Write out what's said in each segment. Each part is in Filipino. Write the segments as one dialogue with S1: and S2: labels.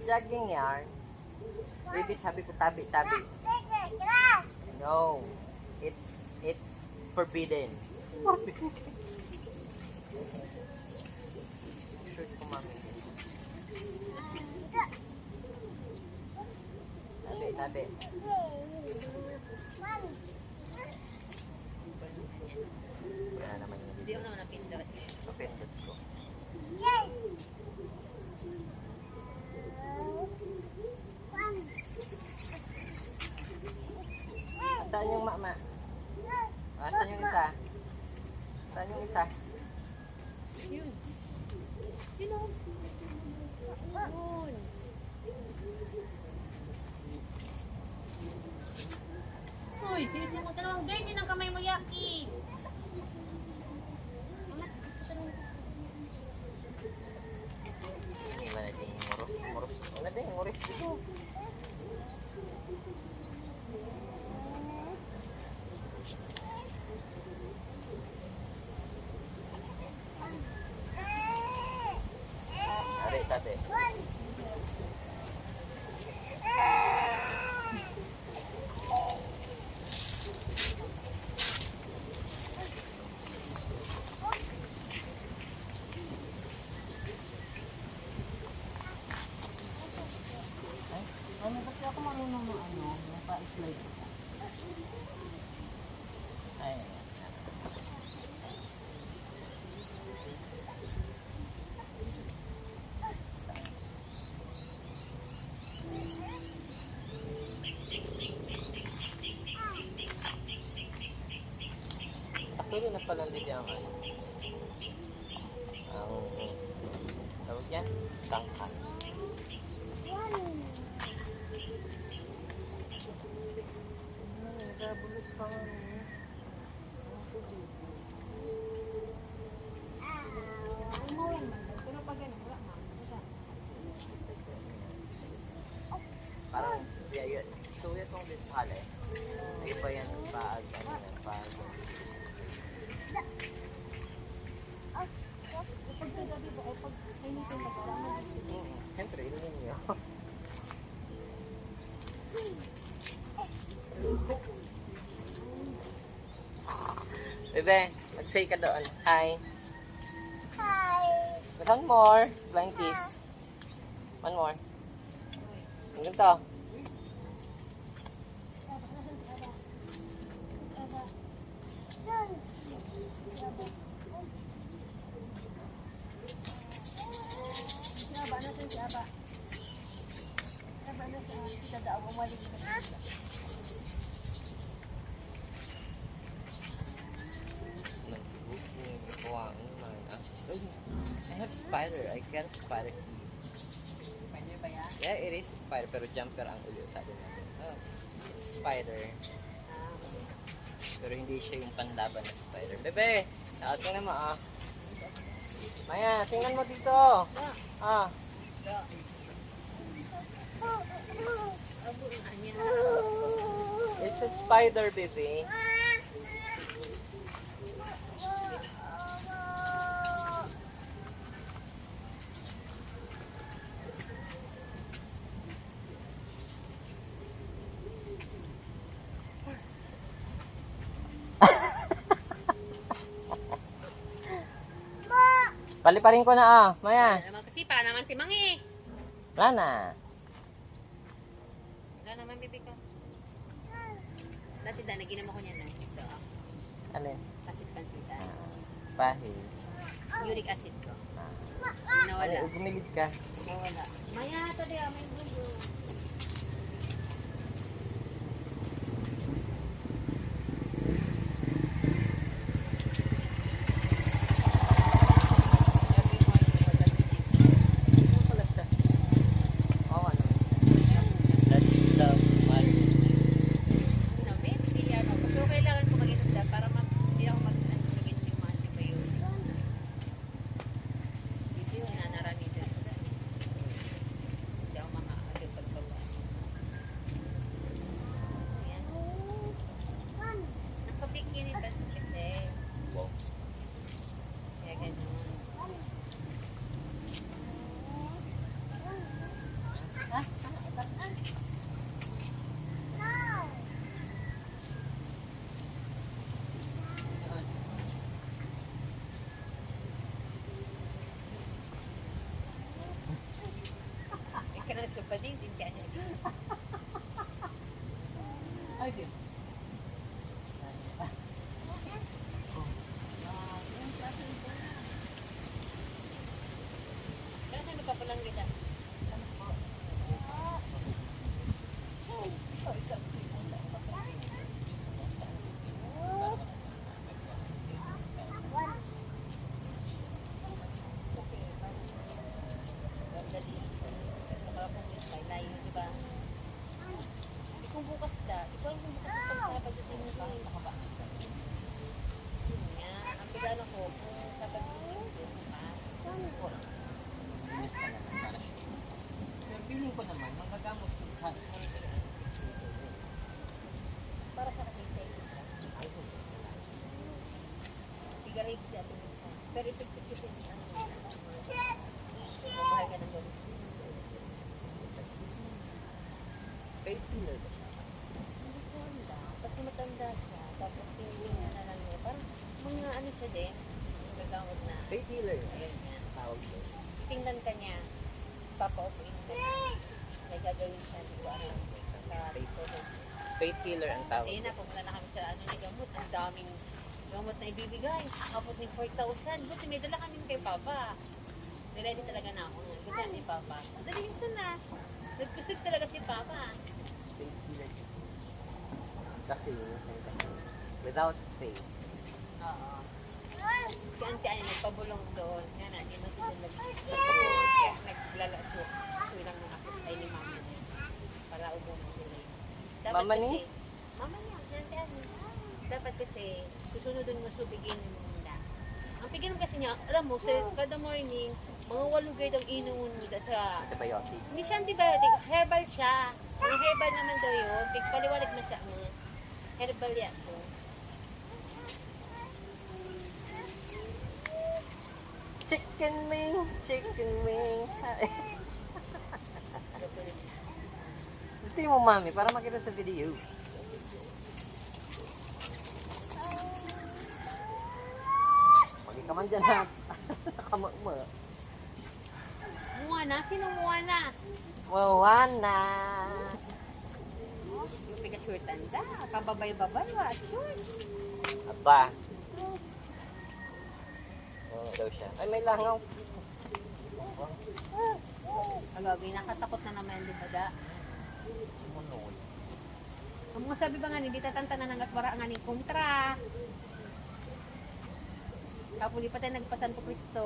S1: jogging yarn. Baby, sabi ko tabi. No. It's forbidden. Shirt ko, mami. Tabi. Wala naman yun.
S2: Hindi ako naman napindot.
S1: Napindot ko. Saan yung mama? Saan yung isa? Saan yung isa?
S2: Yun. Yun o. Yun. Uy, sisi mo talagang dirty ng kamay mo, Yaki.
S1: Wala ding moros. Wala ding moros dito. Tabi.
S2: Ano kasi ako marunong ng yung pa-slide.
S1: Ay. Actually, napalandid yung ang tawag yan? Tangka. Nagabulos pa nga niya. Parang, suya tong disale. May pa yan paag, Siyempre, ilin niyo. Bebe, mag-say ka doon. Hi. One more. Flying kiss. One more. Ang ganito. I have spider. I can spider.
S2: Spider ba yan?
S1: Yeah, it is a spider, pero jumper ang ulo sabi natin. Oh, it's a spider. Pero hindi siya yung panlaban na spider. Bebe, tingnan mo ah. Maya, tingnan mo dito. Ah. It's a spider, baby. Paliparin ko na ah, Maya.
S2: Kasi para naman timang eh.
S1: Wala na.
S2: Wala naman bibig ko. Dati naginom ako niyan na. So,
S1: Alin?
S2: acid pansitan.
S1: Pahi.
S2: Uric acid ko.
S1: Nawala.
S2: Nawala.
S1: Bumilid ka.
S2: Nawala. Maya, ito di may bulo. Ikaw na sa pading, din ka niya.
S1: Ay, di.
S2: Kaya saan nagpapalang kita? Kung bukas na, ikaw yung bukas na Sabado din mo ba? Baka ba? Yun nga, ang pagano ko, kung Sabado din mo ba?
S1: Bilis ka naman para siya. Pero feeling ko naman, magagamot ko sa
S2: Para sa kasay Tigaray siya ito. Pero effective kasi ano, mabahay ka ng doon.
S1: faith healer.
S2: Hindi ko alam. Kasi matanda siya. Tapos tingin na lang niya. Parang mga ano siya din. Nagagamot na.
S1: Faith healer.
S2: Ayun nga.
S1: Tawag ko.
S2: Tingnan ka niya. Papaupuin ka niya. May gagawin siya. Hindi ko alam. Sa rito.
S1: Faith healer ang tawag.
S2: Ayun na. Pumunta na kami sa ano ni gamot. Ang daming gamot na ibibigay. Akapot ni 4,000. Buti may dala kami kay Papa. Niready talaga na ako. Gusto ni Papa. Dali yun na. Nagpusig talaga si Papa.
S1: Faith healer. Kasi without faith.
S2: Oo. Si Auntie Annie nagpabulong doon. Nga na, hindi na sila naglalasyo. So lang mga ay ni Mama niya. Para umuwi sila. Dapat
S1: Mama ni?
S2: kasi- Mama niya, si Auntie Annie. Dapat kasi, susunodin mo subigin nila. Ang pigin kasi niya, alam mo, sa kada morning, mga walugay daw inuun mo sa...
S1: Antibiotic.
S2: Hindi siya antibiotic, herbal siya. Ang herbal naman daw yun. Pigs, paliwanag mo sa mga herbal yan to.
S1: Chicken wing, chicken wing. Gusto mo mami para makita sa video. Pagi ka man dyan ha. Kamagma.
S2: Muana? Sino Muana?
S1: Wawana.
S2: Yung pinasure tanda. Kababay-babay wa. Sure.
S1: Aba. Oo daw siya. Ay may langaw.
S2: Agabi, nakatakot na naman, di ba da?
S1: Sumunod.
S2: Ang mga sabi ba nga, hindi tatantanan ng atwara nga ni kontra. Kapo di pa tayo nagpasan ko Kristo.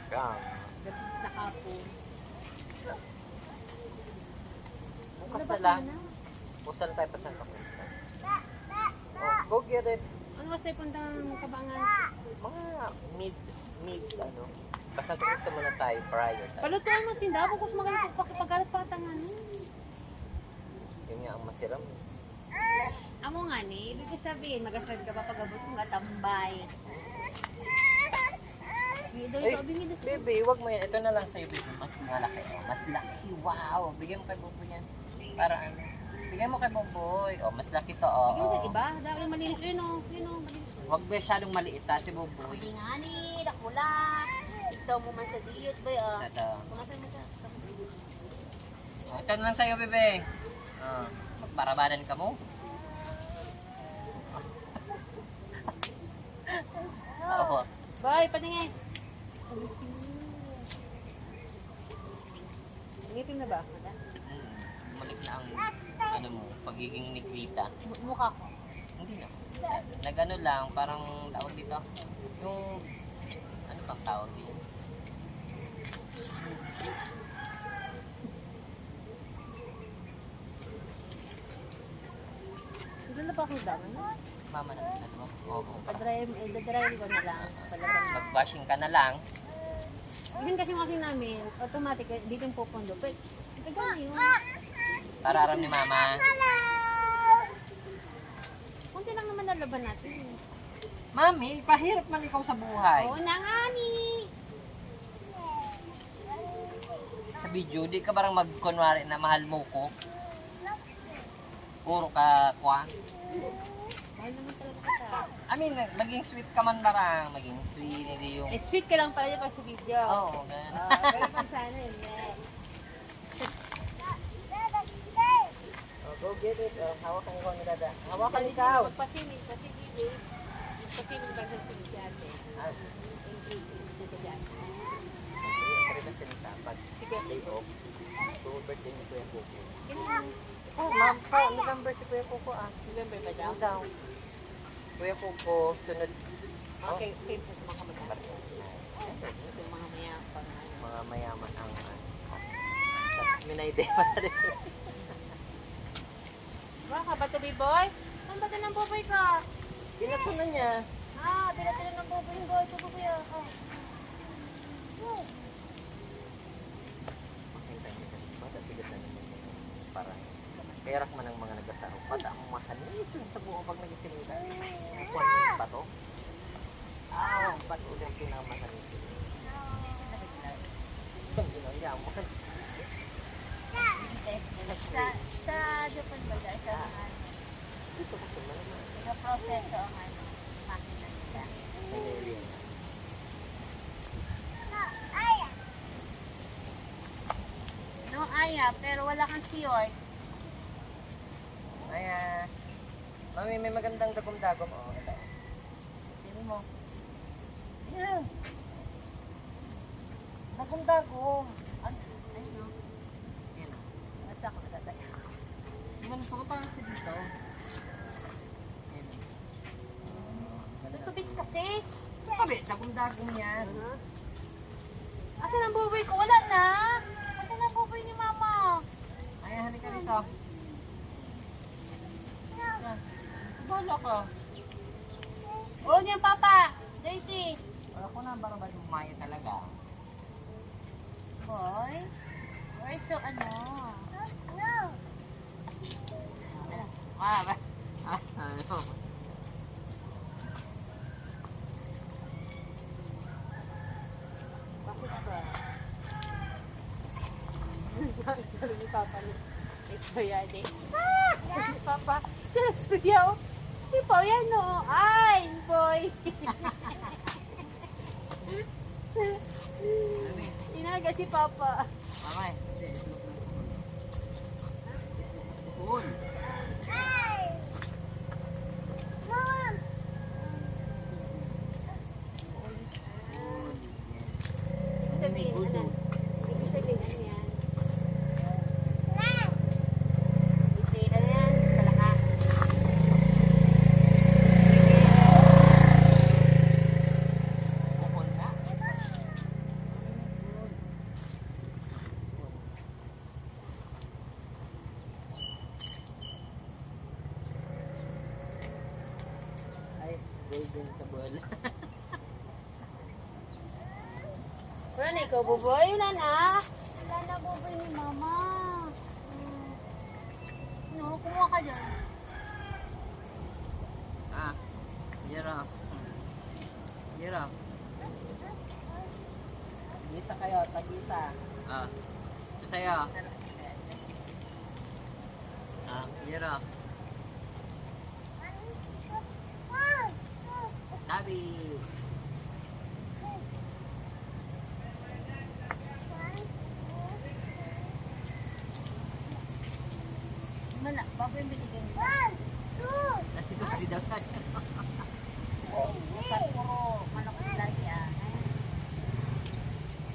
S1: Gang.
S2: Gabis na kapo.
S1: Bukas na lang. Bukas na tayo pa sa kapit. Oh, go get it.
S2: Ano mas tayo puntang kabangan?
S1: Mga mid ano. Basta gusto muna tayo prior tayo.
S2: Palutuan mo sinda, kung magalit pakipagalit patangan.
S1: Yun nga ang masiram.
S2: Amo nga ni, ibig ko sabihin, mag-asard ka pa pag-abot mo nga tambay. Bingi daw
S1: Ay,
S2: ito, bingi daw.
S1: baby, wag mo yan. Ito na lang sa'yo, baby. Mas malaki. Oh. Mas laki. Wow. Bigyan mo kay Boboy yan. Para ano. Bigyan mo kay Boboy. Oh, mas laki to. Oh,
S2: Bigyan mo
S1: oh.
S2: iba, dahil malinis. Yun o, malinis.
S1: Wag masyadong maliit ha, si Boboy.
S2: Pwede nga ni, dakula. Ikaw mo man sa diet ba ya?
S1: Ito.
S2: Kumasan mo sa.
S1: Oh, ito na lang sa'yo, bebe. Oh, magparabadan ka mo. Oo.
S2: Bye, patingin. Ngipin na ba? Mata?
S1: Bumalik na ang ano mo, pagiging negrita.
S2: Mukha ko.
S1: Hindi na. Nagano lang, parang tawag dito. Yung, ano bang tawag dito?
S2: Hindi na ba akong dami?
S1: Mama na ano mo? Oo.
S2: Dadrive ko na lang. Talagang.
S1: Mag-washing ka na lang.
S2: Yun kasi washing namin, automatic, dito yung pupundo. Pero, ito gano'n yun.
S1: Para aram ni mama.
S2: Kunti lang naman lalaban natin.
S1: Mami, pahirap man ikaw sa buhay.
S2: Oo na nga ni.
S1: Sa video, di ka barang magkunwari na mahal mo ko. Puro ka kuha.
S2: Mahal naman talaga kita.
S1: I mean, maging sweet ka man barang, maging sweet, hindi yung...
S2: Eh, sweet ka lang pala dyan pag sa video.
S1: Oo, ganun.
S2: Pero pag sana yun, eh.
S1: Oh, go get it. Oh, hawakan ikaw ni Dada. Hawakan
S2: Kasi
S1: ikaw.
S2: Magpasimil, pasimil. Magpasimil ba sa simil dyan, eh.
S1: Ah,
S2: Dito dyan.
S1: sorry na sinita. Pag day off, so birthday ni Kuya Kuko.
S2: Kailan?
S1: Oh, ma'am, sa November si Kuya Kuko ah.
S2: November ba daw?
S1: Down down. Kuya Kuko, sunod.
S2: Okay, okay po sa mga kamag-anak. Yung mga mayapang, ano.
S1: Mga mayaman ang minayde pa rin.
S2: Wala ka ba, Toby Boy? Saan ba ng buboy ka?
S1: Pinato na niya.
S2: Pinatila ng buboy ko. Ito buboy, oh.
S1: Makintay niya kasi bata bigat na naman niya. Parang kaya man ang mga nagkataro. Bata ang masanit sa buong pag nag-isimita. Kuwan yung bato. Bato ulit pinamasanit. Ang ginayaman.
S2: Sa Japan ba dahil sa mga
S1: Gusto ko ito naman.
S2: nag-proseso ang ano, makina nila.
S1: May area na.
S2: No, Aya, pero wala kang York.
S1: Ay, mami, may magandang dagom-dagom. Oh, ito. Sino mo? Yan. Dagom-dagom. Ayun, no? Yan.
S2: Basta ako natataya.
S1: Iman pa ko parang sa dito. Yan.
S2: Tutubig kasi.
S1: Sabi, dagom-dagom yan.
S2: Asan ang buboy ko? Wala na. Asan ang buboy ni Mama?
S1: Ay, halika rito. Yan. Bala ka.
S2: Huwag yan, Papa. JT.
S1: Wala ko na, parang ba lumaya talaga.
S2: Boy? Where is so ano?
S1: Ba? Ano?
S2: Bakit ba? Sabi ni Papa ito yan eh. Si Papa, sinasuya o. Si Pao yan o. Ay, boy. Inaga si Papa.
S1: Mamay. Cool.
S2: Ibig sabihin, ano? Ibig sabihin, ano yan? Ibig ano yan? Talakas.
S1: Cool na. Ay, golden sa bola.
S2: Wala na ikaw, buboy. Wala na. Wala na, buboy ni Mama. No, kumuha ka dyan.
S1: Yero. Yero. Isa kayo, tag-isa. Ito sa'yo. Yero. Tabi.
S2: Mana, bago yung binigyan mo.
S1: Nasi kasi daw tayo.
S2: Bukas puro manok lagi ah.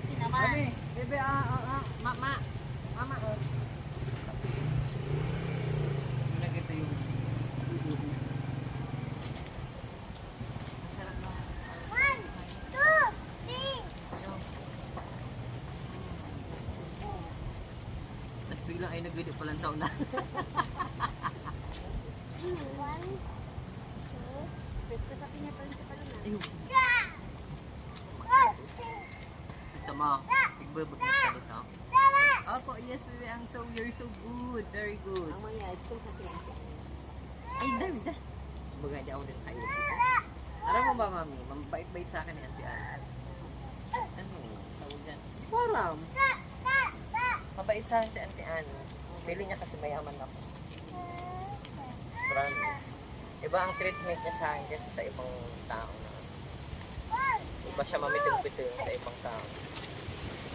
S2: Hindi naman.
S1: Mami, bebe, mama. Mama, Nagito yung masarap na. Tapos biglang ay nagwili pa lang sa una.
S2: Basta sa pinya-pinya pa lang ah.
S1: Ayun. Sama. Tigbabag na ka dito. Opo, yes, baby. You're so good. Very good.
S2: Ang mga school sa pinya.
S1: Ay, dami dyan. Baga, di ako din kayo dito. Alam mo ba, mami? Mambait-bait sa akin ni Auntie Ann. Ano? Tawag dyan. Parang. Mabait sa akin si Auntie Annie. Pili niya kasi mayaman ako. Promise. Iba ang treatment niya sa akin kasi sa ibang tao na. Iba siya mamitig-pitig sa ibang tao.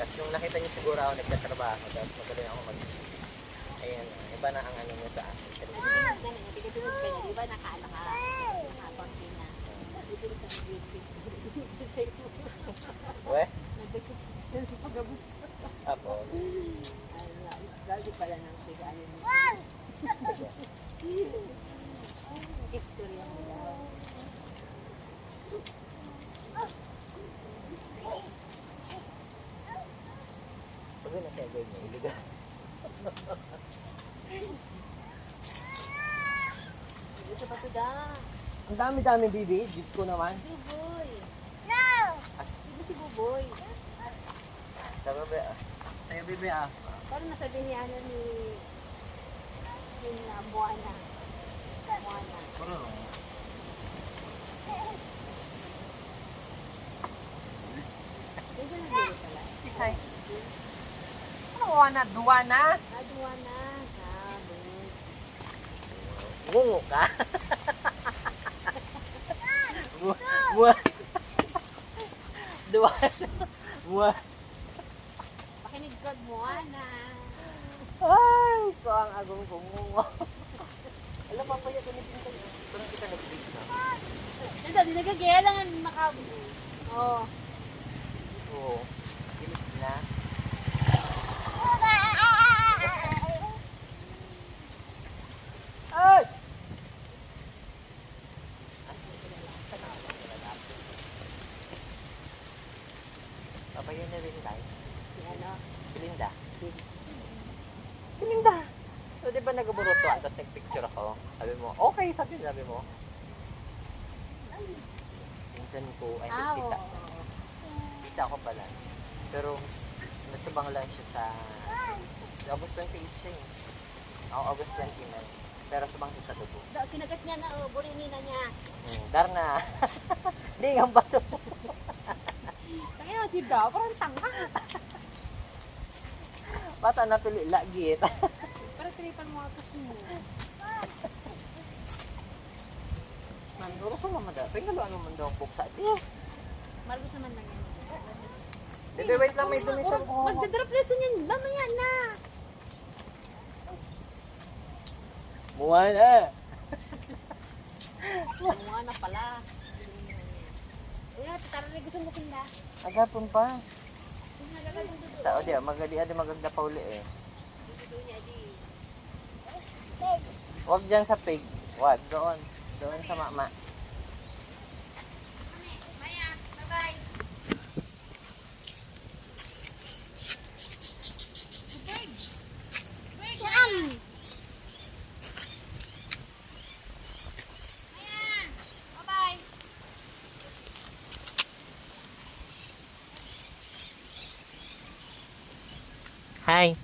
S1: Kasi nung nakita niya siguro ako nagtatrabaho, tapos magaling ako mag-cheese. Ayan, iba na ang ano niya sa akin.
S2: Bigay-tulog ka niya, di ba nakaano ka? Nakakonti na. Bigay ka ng grade 6.
S1: We?
S2: Pag-abot.
S1: Apo.
S2: Lagi pala ng sigayan mo. Istorya mo daw.
S1: Pag na kaya gawin niya, iliga.
S2: Ito pa ito da.
S1: Ang dami-dami, bibi. Diyos ko naman.
S2: Buboy. Sino si Buboy?
S1: Sa bebe, sa'yo, bibi,
S2: Paano nasabihin niya ano ni Buana? Buana.
S1: Puro.
S2: Hindi ko nag-giro pala.
S1: Hi. Ano, Juana? Duwana?
S2: Buana. Sabi.
S1: Ngungu ka? Mua. Duwana. Mua.
S2: Pakinig ka, Buana.
S1: Ay, ko ang agong kumungo. Alam mo, paya gamitin ko yun. Parang kita nag-break na.
S2: Nandun, di nagagaya lang ang Oo.
S1: Oo. Gilis na. Ay! Papaya na rin tayo.
S2: Si ano?
S1: Belinda.
S2: Si
S1: Belinda! So, di ba nag-buruto tapos nag-picture ako? Sabi mo, okay, sabi mo. Minsan ko, ay, kita.
S2: oo.
S1: Kita ko pala. Pero, nasabang lang siya sa August 28 siya eh. Ako, August 29. Pero sabang siya sa dugo.
S2: Kinagat niya na, burinina niya.
S1: Darna! Hindi nga ba ito?
S2: Kaya na, si Daw, parang tanga.
S1: Bata na pili, lagit.
S2: Parang tripan mo ako mo.
S1: Man, duro sa naman daw. Tingnan ano man daw ang buksa.
S2: Margot naman lang yan.
S1: Bebe, wait lang, may donation ko.
S2: Magdadrop lesson yun. Mamaya na.
S1: Muha na!
S2: Mga na pala. Kaya, tara rin gusto mo kinda.
S1: Agapon pa.
S2: Kung nagagawin doon.
S1: Tao di, magadi magagda pa uli eh.
S2: Doon niya di.
S1: Huwag dyan sa pig. Huwag, doon. Doon sa mama.
S2: Maya, bye-bye.
S1: Hi!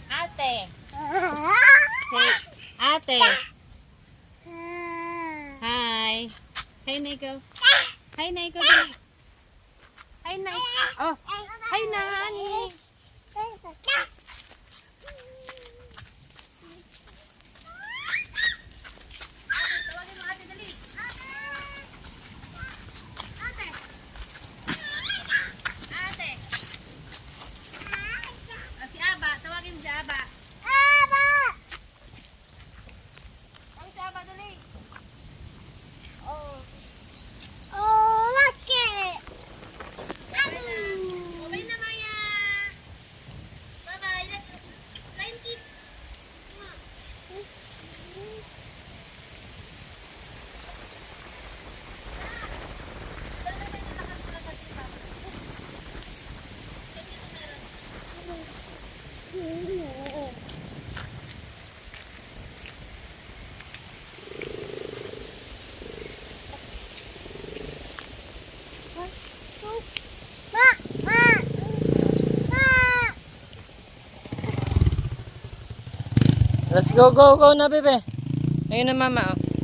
S2: Ate. Hey, ate. Hi. Hi, Nico. Hi, Nico. Hi, Nico. Oh. Hi, Nani. Tawagin mo ate, dali. Ate. Ate. Si Aba, tawagin mo si Aba. Ay, si Aba, dali. Oh. Okay na, Maya.
S3: Let's go, go, go na, bebe. Ayun na, mama, oh.